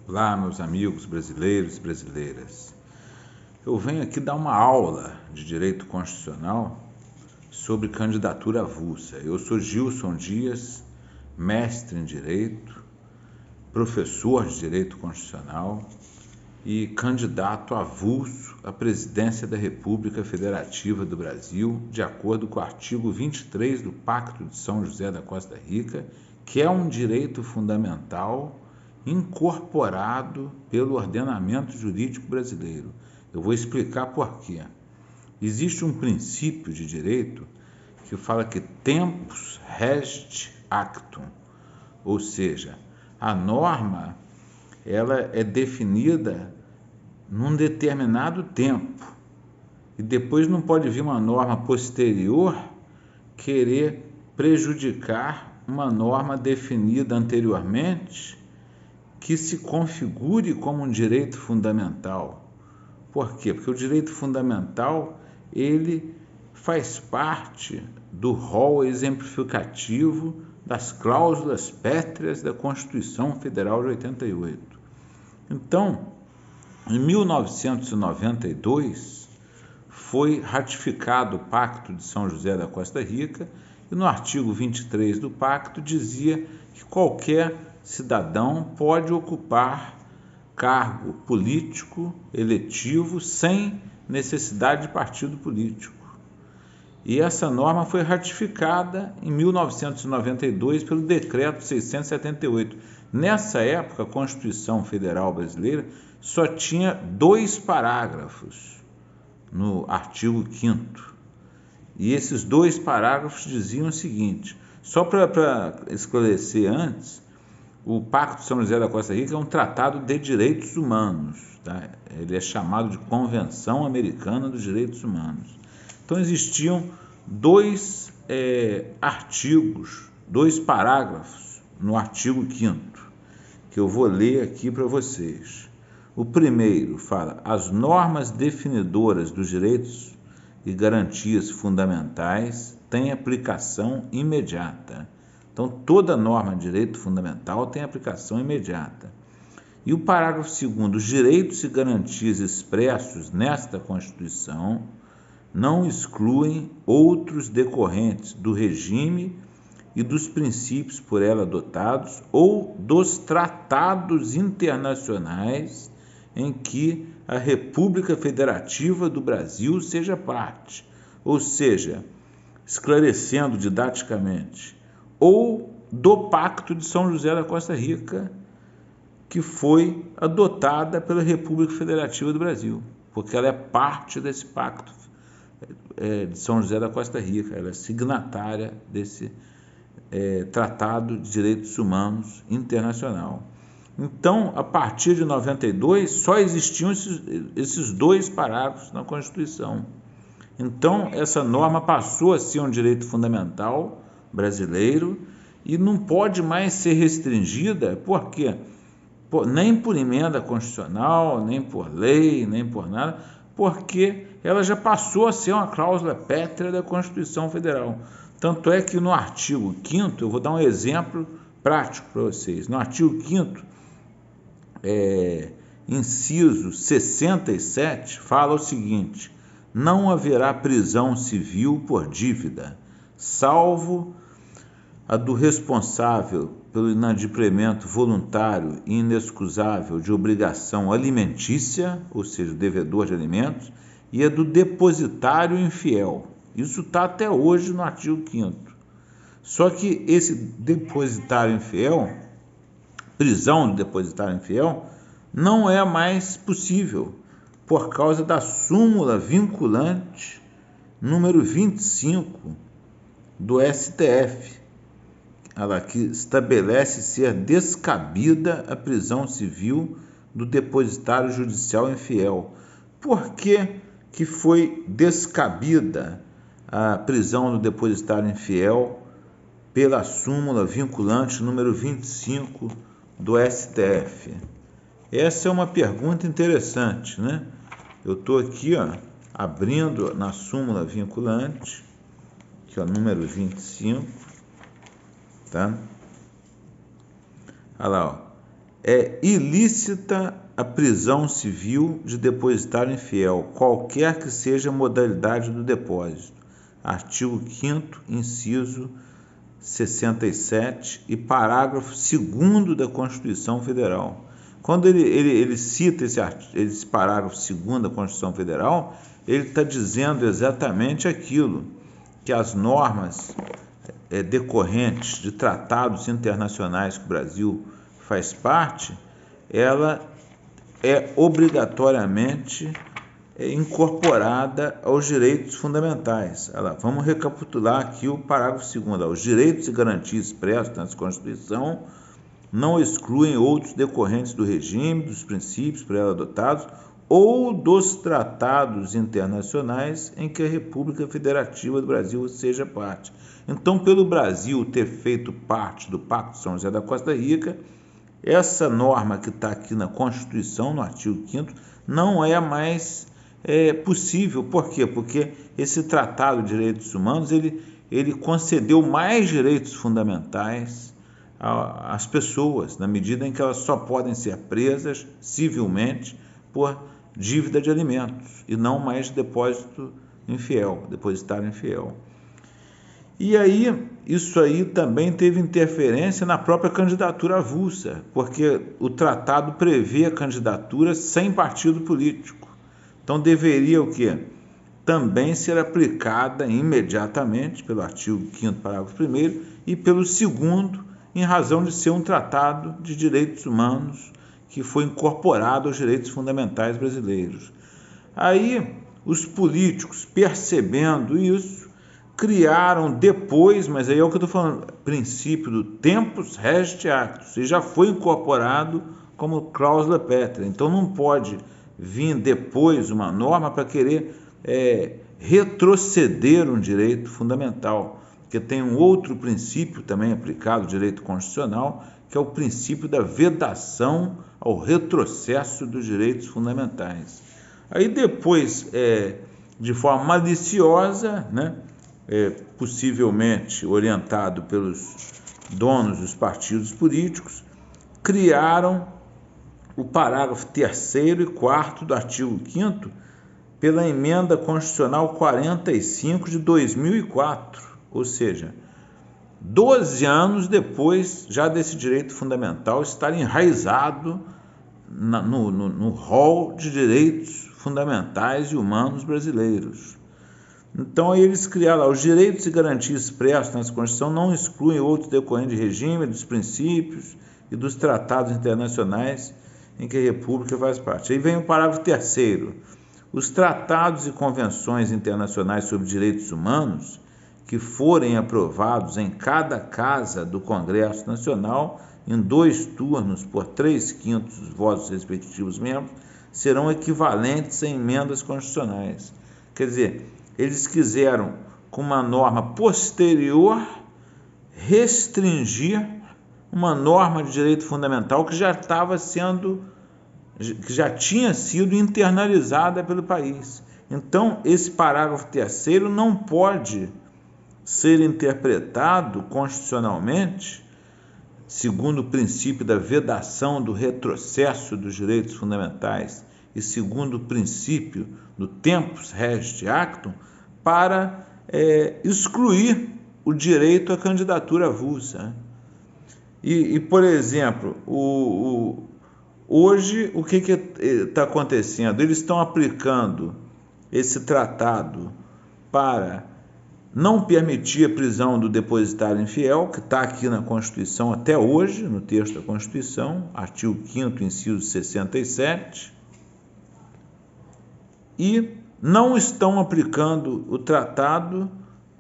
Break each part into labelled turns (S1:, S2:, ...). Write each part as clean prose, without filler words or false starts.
S1: Olá, meus amigos brasileiros e brasileiras. Eu venho aqui dar uma aula de Direito Constitucional sobre candidatura avulsa. Eu sou Gilson Dias, mestre em Direito, professor de Direito Constitucional e candidato avulso à presidência da República Federativa do Brasil, de acordo com o artigo 23 do Pacto de São José da Costa Rica, que é um direito fundamental incorporado pelo ordenamento jurídico brasileiro. Eu vou explicar por quê. Existe um princípio de direito que fala que tempus regit actum, ou seja, a norma ela é definida num determinado tempo e depois não pode vir uma norma posterior querer prejudicar uma norma definida anteriormente que se configure como um direito fundamental. Por quê? Porque o direito fundamental ele faz parte do rol exemplificativo das cláusulas pétreas da Constituição Federal de 88. Então, em 1992, foi ratificado o Pacto de São José da Costa Rica e no artigo 23 do pacto dizia que qualquer cidadão pode ocupar cargo político eletivo sem necessidade de partido político. E essa norma foi ratificada em 1992 pelo Decreto 678. Nessa época, a Constituição Federal Brasileira só tinha 2 parágrafos no artigo 5º. E esses 2 parágrafos diziam o seguinte, só para esclarecer antes, o Pacto de São José da Costa Rica é um tratado de direitos humanos, tá? Ele é chamado de Convenção Americana dos Direitos Humanos. Então existiam 2 artigos, 2 parágrafos no artigo 5º, que eu vou ler aqui para vocês. O primeiro fala, as normas definidoras dos direitos e garantias fundamentais têm aplicação imediata. Então, toda norma de direito fundamental tem aplicação imediata. E o parágrafo 2º, os direitos e garantias expressos nesta Constituição não excluem outros decorrentes do regime e dos princípios por ela adotados ou dos tratados internacionais em que a República Federativa do Brasil seja parte. Ou seja, esclarecendo didaticamente, ou do Pacto de São José da Costa Rica, que foi adotada pela República Federativa do Brasil, porque ela é parte desse Pacto de São José da Costa Rica, ela é signatária desse Tratado de Direitos Humanos Internacional. Então, a partir de 92, só existiam esses 2 parágrafos na Constituição. Então, essa norma passou a ser um direito fundamental brasileiro e não pode mais ser restringida, por quê? Nem por emenda constitucional, nem por lei, nem por nada, porque ela já passou a ser uma cláusula pétrea da Constituição Federal. Tanto é que no artigo 5º, eu vou dar um exemplo prático para vocês. No artigo 5º, inciso 67, fala o seguinte, não haverá prisão civil por dívida, salvo a do responsável pelo inadimplemento voluntário e inexcusável de obrigação alimentícia, ou seja, o devedor de alimentos, e a do depositário infiel. Isso está até hoje no artigo 5º. Só que esse depositário infiel, prisão do depositário infiel, não é mais possível por causa da súmula vinculante número 25 do STF, que estabelece ser descabida a prisão civil do depositário judicial infiel. Por que foi descabida a prisão do depositário infiel pela súmula vinculante número 25 do STF? Essa é uma pergunta interessante, né? Eu estou aqui, abrindo na súmula vinculante, que é o número 25, tá? Olha lá, É ilícita a prisão civil de depositário infiel, qualquer que seja a modalidade do depósito. Artigo 5º, inciso 67 e parágrafo 2º da Constituição Federal. Quando ele cita esse parágrafo 2º da Constituição Federal, ele está dizendo exatamente aquilo, que as normas decorrentes de tratados internacionais que o Brasil faz parte, ela é obrigatoriamente incorporada aos direitos fundamentais. Vamos recapitular aqui o parágrafo 2º. Os direitos e garantias expressos na Constituição não excluem outros decorrentes do regime, dos princípios por ela adotados ou dos tratados internacionais em que a República Federativa do Brasil seja parte. Então, pelo Brasil ter feito parte do Pacto de São José da Costa Rica, essa norma que está aqui na Constituição, no artigo 5º, não é mais possível. Por quê? Porque esse Tratado de Direitos Humanos, ele concedeu mais direitos fundamentais às pessoas, na medida em que elas só podem ser presas civilmente por dívida de alimentos e não mais depositário infiel. E aí, isso aí também teve interferência na própria candidatura avulsa, porque o tratado prevê a candidatura sem partido político. Então, deveria o quê? Também ser aplicada imediatamente pelo artigo 5º, parágrafo 1º, e pelo 2º, em razão de ser um tratado de direitos humanos que foi incorporado aos direitos fundamentais brasileiros. Aí, os políticos, percebendo isso, criaram depois, mas aí é o que eu estou falando, princípio do tempus regit actus, e já foi incorporado como cláusula pétrea. Então não pode vir depois uma norma para querer retroceder um direito fundamental, porque tem um outro princípio também aplicado ao direito constitucional, que é o princípio da vedação ao retrocesso dos direitos fundamentais. Aí depois, de forma maliciosa, possivelmente orientado pelos donos dos partidos políticos, criaram o parágrafo 3º e 4º do artigo 5º pela emenda constitucional 45 de 2004, ou seja, 12 anos depois já desse direito fundamental estar enraizado no rol de direitos fundamentais e humanos brasileiros. Então, aí eles criaram os direitos e garantias expressos nessa Constituição não excluem outros decorrentes de regime, dos princípios e dos tratados internacionais em que a República faz parte. Aí vem o parágrafo 3º. Os tratados e convenções internacionais sobre direitos humanos que forem aprovados em cada casa do Congresso Nacional, em 2 turnos por 3/5 dos votos respectivos membros, serão equivalentes a emendas constitucionais. Quer dizer, eles quiseram, com uma norma posterior, restringir uma norma de direito fundamental que já tinha sido internalizada pelo país. Então, esse parágrafo 3º não pode ser interpretado constitucionalmente, segundo o princípio da vedação do retrocesso dos direitos fundamentais e segundo o princípio do tempus regit actum, para excluir o direito à candidatura avulsa. E por exemplo, hoje o que está acontecendo? Eles estão aplicando esse tratado para não permitir a prisão do depositário infiel, que está aqui na Constituição até hoje, no texto da Constituição, artigo 5º, inciso 67, e não estão aplicando o tratado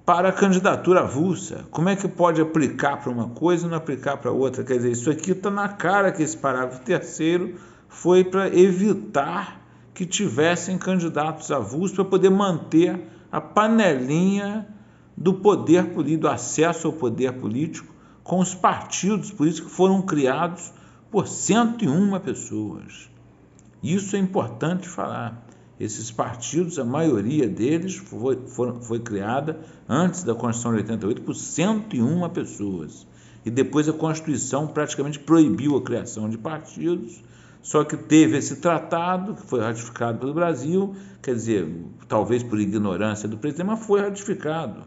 S1: para a candidatura avulsa. Como é que pode aplicar para uma coisa e não aplicar para outra? Quer dizer, isso aqui está na cara que esse parágrafo 3º foi para evitar que tivessem candidatos avulsos, para poder manter a panelinha do poder político, do acesso ao poder político com os partidos políticos que foram criados por 101 pessoas. Isso é importante falar. Esses partidos, a maioria deles foi criada antes da Constituição de 88 por 101 pessoas. e depois a Constituição praticamente proibiu a criação de partidos, só que teve esse tratado, que foi ratificado pelo Brasil, quer dizer, talvez por ignorância do presidente, mas foi ratificado,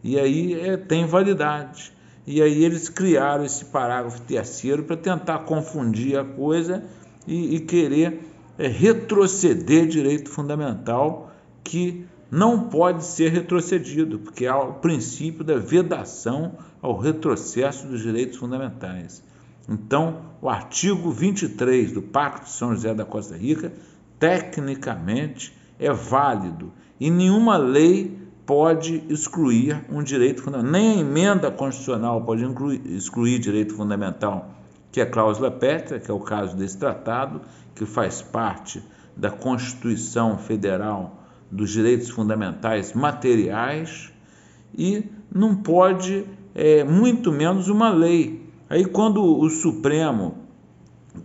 S1: e aí tem validade. E aí eles criaram esse parágrafo terceiro para tentar confundir a coisa e querer retroceder direito fundamental, que não pode ser retrocedido, porque há o princípio da vedação ao retrocesso dos direitos fundamentais. Então, o artigo 23 do Pacto de São José da Costa Rica, tecnicamente, é válido, e nenhuma lei pode excluir um direito fundamental, nem a emenda constitucional pode excluir direito fundamental, que é a cláusula pétrea, que é o caso desse tratado, que faz parte da Constituição Federal dos direitos fundamentais materiais, e não pode, muito menos uma lei. Aí, quando o Supremo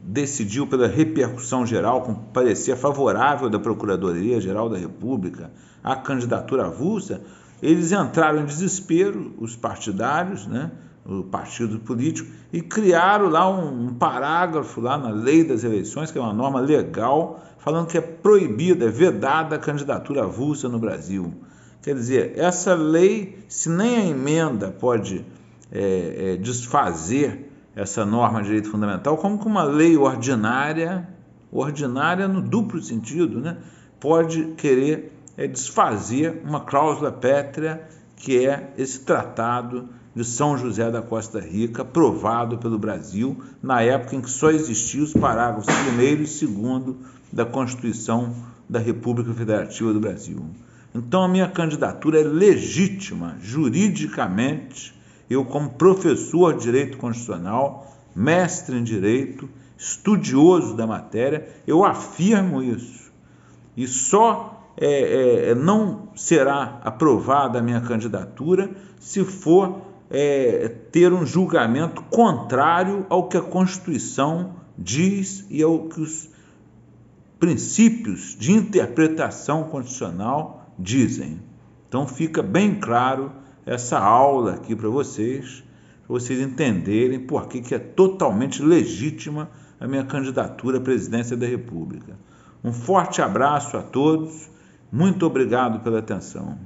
S1: decidiu pela repercussão geral, com parecer favorável da Procuradoria-Geral da República à candidatura avulsa, eles entraram em desespero, os partidários, né, o partido político, e criaram lá um parágrafo lá na Lei das Eleições, que é uma norma legal, falando que é proibida, é vedada a candidatura avulsa no Brasil. Quer dizer, essa lei, se nem a emenda pode desfazer essa norma de direito fundamental, como que uma lei ordinária no duplo sentido, né, pode querer desfazer uma cláusula pétrea, que é esse tratado de São José da Costa Rica, aprovado pelo Brasil, na época em que só existiam os parágrafos 1º e 2º da Constituição da República Federativa do Brasil. Então, a minha candidatura é legítima, juridicamente. Eu, como professor de Direito Constitucional, mestre em Direito, estudioso da matéria, eu afirmo isso. E só não será aprovada a minha candidatura se for ter um julgamento contrário ao que a Constituição diz e ao que os princípios de interpretação constitucional dizem. Então fica bem claro essa aula aqui para vocês entenderem por que é totalmente legítima a minha candidatura à presidência da República. Um forte abraço a todos, muito obrigado pela atenção.